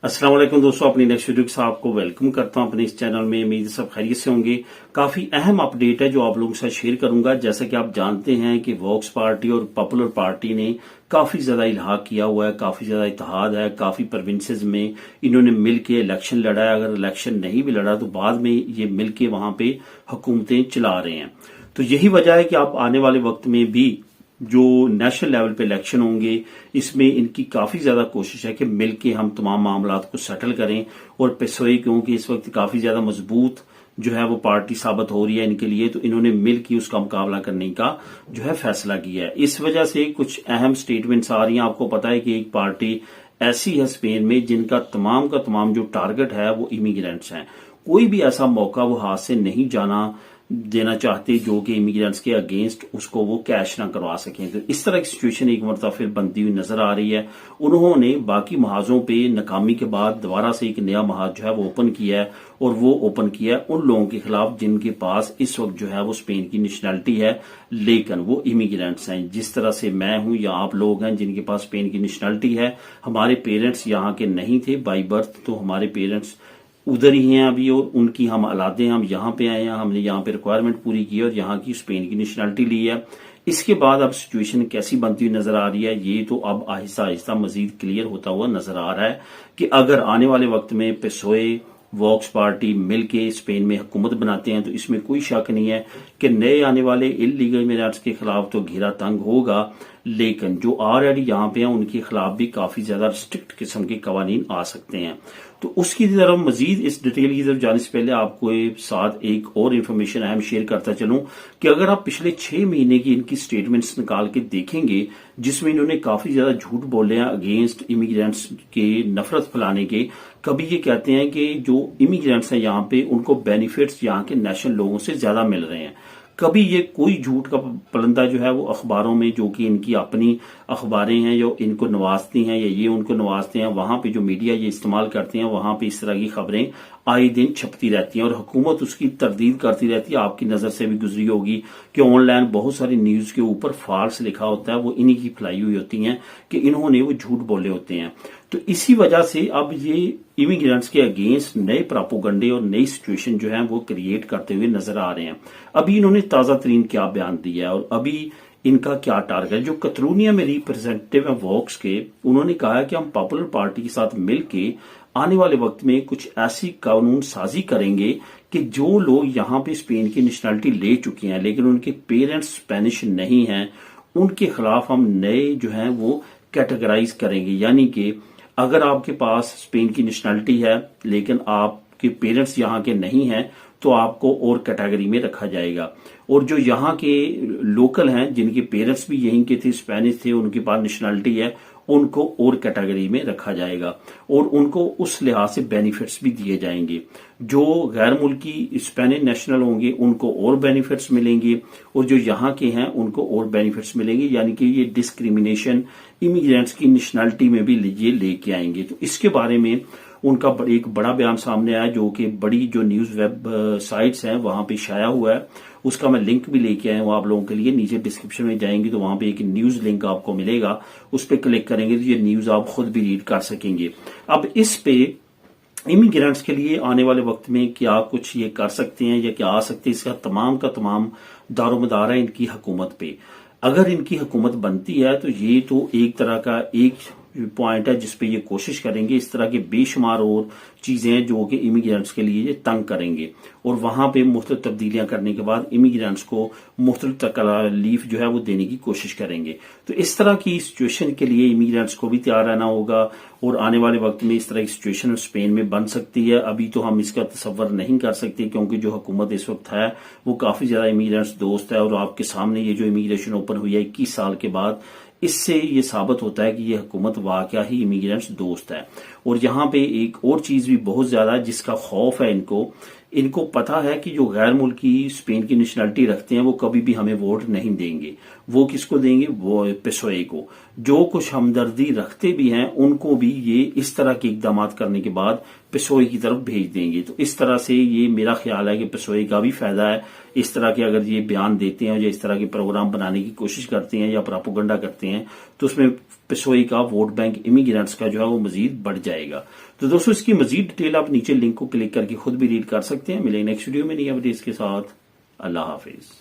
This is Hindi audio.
अस्सलाम वालेकुम दोस्तों, अपनी नेक्स्ट वीडियो के साथ आपको वेलकम करता हूं अपने इस चैनल में। उम्मीद सब खैरियत से होंगे। काफी अहम अपडेट है जो आप लोगों के साथ शेयर करूंगा। जैसा कि आप जानते हैं कि वोक्स पार्टी और पॉपुलर पार्टी ने काफी ज्यादा इल्हाक किया हुआ है, काफी ज्यादा इत्तेहाद है, काफी प्रोविंसेस में इन्होंने मिलकर इलेक्शन लड़ा है। अगर इलेक्शन नहीं भी लड़ा तो बाद में ये मिलके वहां पे हुकूमतें चला रहे हैं। तो यही वजह है कि आप आने वाले वक्त में भी जो नेशनल लेवल पे इलेक्शन होंगे इसमें इनकी काफी ज्यादा कोशिश है कि मिलके हम तमाम मामलात को सेटल करें। और पेसोई क्योंकि इस वक्त काफी ज्यादा मजबूत जो है वो पार्टी साबित हो रही है इनके लिए, तो इन्होंने मिलकर उसका मुकाबला करने का जो है फैसला किया है। इस वजह से कुछ अहम स्टेटमेंट्स आ रही हैं। आपको पता है कि एक पार्टी ऐसी है स्पेन में जिनका तमाम का तमाम जो टारगेट है वो इमिग्रेंट्स हैं। कोई भी ऐसा मौका वो हाथ से नहीं जाना देना चाहते जो कि इमिग्रेंट्स के अगेंस्ट उसको वो कैश ना करवा सकें। तो इस तरह की सिचुएशन एक मरतबा फिर बनती हुई नजर आ रही है। उन्होंने बाकी महाजों पे नाकामी के बाद दोबारा से एक नया महाज जो है वो ओपन किया है, और वो ओपन किया है उन लोगों के खिलाफ जिनके पास इस वक्त जो है वो स्पेन की नेशनैलिटी है लेकिन वो इमिग्रेंट्स हैं। जिस तरह से मैं हूं या आप लोग हैं जिनके पास स्पेन की नेशनैलिटी है, हमारे पेरेंट्स यहाँ के नहीं थे बाई बर्थ, तो हमारे पेरेंट्स उधर ही हैं अभी और उनकी हम औलादे हम यहाँ पे आए हैं, हमने यहाँ पे रिक्वायरमेंट पूरी की और यहाँ की स्पेन की नेशनैलिटी ली है। इसके बाद अब सिचुएशन कैसी बनती हुई नजर आ रही है ये तो अब आहिस्ता आहिस्ता मजीद क्लियर होता हुआ नजर आ रहा है कि अगर आने वाले वक्त में पेसोए वॉक्स पार्टी मिलके स्पेन में हुकूमत बनाते हैं तो इसमें कोई शक नहीं है कि नए आने वाले इलीगल इमिग्रेंट्स के खिलाफ तो घेरा तंग होगा, लेकिन जो ऑलरेडी यहाँ पे हैं उनके खिलाफ भी काफी ज्यादा स्ट्रिक्ट किस्म के कवानीन आ सकते हैं। तो उसकी तरफ मजीद इस डिटेल की तरफ जाने से पहले आपको साथ एक और इन्फॉर्मेशन अहम शेयर करता चलूं कि अगर आप पिछले 6 महीने की इनकी स्टेटमेंट्स निकाल के देखेंगे जिसमें इन्होंने काफी ज्यादा झूठ बोले हैं अगेंस्ट इमिग्रेंट्स के नफरत फैलाने के। कभी ये कहते हैं कि जो इमिग्रेंट्स हैं यहाँ पे उनको बेनिफिट्स यहाँ के नेशनल लोगों से ज्यादा मिल रहे हैं। कभी ये कोई झूठ का पलंदा जो है वो अखबारों में, जो कि इनकी अपनी अखबारें हैं जो इनको नवाजती हैं या ये उनको नवाजते हैं, वहां पे जो मीडिया ये इस्तेमाल करते हैं वहां पे इस तरह की खबरें आए दिन छपती रहती हैं और हुकूमत उसकी तरदीद करती रहती है। आपकी नजर से भी गुजरी होगी कि ऑनलाइन बहुत सारी न्यूज के ऊपर फॉल्स लिखा होता है, वो इन्हीं की फैलाई हुई होती हैं कि इन्होंने वो झूठ बोले होते हैं। तो इसी वजह से अब ये इमिग्रेंट्स के अगेंस्ट नए प्रोपोगंडे और नई सिचुएशन जो है वो क्रिएट करते हुए नजर आ रहे हैं। अभी इन्होंने ताजा तरीन क्या बयान दिया है और अभी इनका क्या टारगेट। जो कतरूनिया में रिप्रेजेंटेटिव है वॉक्स के, उन्होंने कहा है कि हम पॉपुलर पार्टी के साथ मिलके आने वाले वक्त में कुछ ऐसी कानून साजी करेंगे कि जो लोग यहाँ पे स्पेन की नेशनैलिटी ले चुके हैं लेकिन उनके पेरेंट्स स्पेनिश नहीं हैं, उनके खिलाफ हम नए जो हैं वो कैटेगराइज करेंगे। यानी कि अगर आपके पास स्पेन की नेशनैलिटी है लेकिन आपके पेरेंट्स यहाँ के नहीं हैं तो आपको और कैटेगरी में रखा जाएगा, और जो यहाँ के लोकल हैं जिनके पेरेंट्स भी यहीं के थे, स्पेनिश थे, उनके पास नेशनैलिटी है, उनको और कैटेगरी में रखा जाएगा और उनको उस लिहाज से बेनिफिट्स भी दिए जाएंगे। जो गैर मुल्की स्पेनिश नेशनल होंगे उनको और बेनिफिट्स मिलेंगे और जो यहाँ के हैं उनको और बेनिफिट्स मिलेंगे। यानी कि ये डिस्क्रिमिनेशन इमिग्रेंट्स की नेशनैलिटी में भी ये लेके आएंगे। तो इसके बारे में उनका एक बड़ा बयान सामने आया जो कि बड़ी जो न्यूज वेब साइट्स हैं वहां पे शाया हुआ है। उसका मैं लिंक भी लेके आया हूं आप लोगों के लिए। नीचे डिस्क्रिप्शन में जाएंगे तो वहां पे एक न्यूज लिंक आपको मिलेगा, उस पर क्लिक करेंगे तो ये न्यूज आप खुद भी रीड कर सकेंगे। अब इस पे इमिग्रेंट्स के लिए आने वाले वक्त में क्या कुछ ये कर सकते हैं या क्या आ सकते हैं, इसका तमाम का तमाम दारोमदार है इनकी हुकूमत पे। अगर इनकी हुकूमत बनती है तो ये तो एक तरह का एक पॉइंट है जिसपे ये कोशिश करेंगे इस तरह के बेशुमार और चीजें जो कि इमिग्रेंट्स के लिए ये तंग करेंगे और वहां पे मुख्तलिफ तब्दीलियां करने के बाद इमिग्रेंट्स को मुख्तलिफ तकलीफ जो है वो देने की कोशिश करेंगे। तो इस तरह की सिचुएशन के लिए इमिग्रेंट्स को भी तैयार रहना होगा और आने वाले वक्त में इस तरह की सिचुएशन स्पेन में बन सकती है। अभी तो हम इसका तसव्वुर नहीं कर सकते क्योंकि जो हुकूमत इस वक्त है वो काफी ज्यादा इमिग्रेंट्स दोस्त है और आपके सामने ये जो इमिग्रेशन ओपन हुई है 21 साल के बाद, इससे ये साबित होता है कि ये हुकूमत वाकया ही इमिग्रेंट्स दोस्त है। और यहाँ पे एक और चीज भी बहुत ज्यादा जिसका खौफ है इनको पता है कि जो गैर मुल्की स्पेन की नेशनैलिटी रखते हैं वो कभी भी हमें वोट नहीं देंगे। वो किसको देंगे? वो पेसोए को। जो कुछ हमदर्दी रखते भी हैं उनको भी ये इस तरह के इकदाम करने के बाद पेसोए की तरफ भेज देंगे। तो इस तरह से ये मेरा ख्याल है कि पेसोए का भी फायदा है इस तरह के अगर ये बयान देते हैं या इस तरह के प्रोग्राम बनाने की कोशिश करते हैं या प्रोपेगेंडा करते हैं तो उसमें पेसोए का वोट बैंक इमिग्रेंट्स का जो है वो मजीद बढ़ जाए। जाएगा। तो दोस्तों इसकी मजीद डिटेल आप नीचे लिंक को क्लिक करके खुद भी रीड कर सकते हैं। मिलेंगे नेक्स्ट वीडियो में नई अपडेट्स के साथ। अल्लाह हाफिज।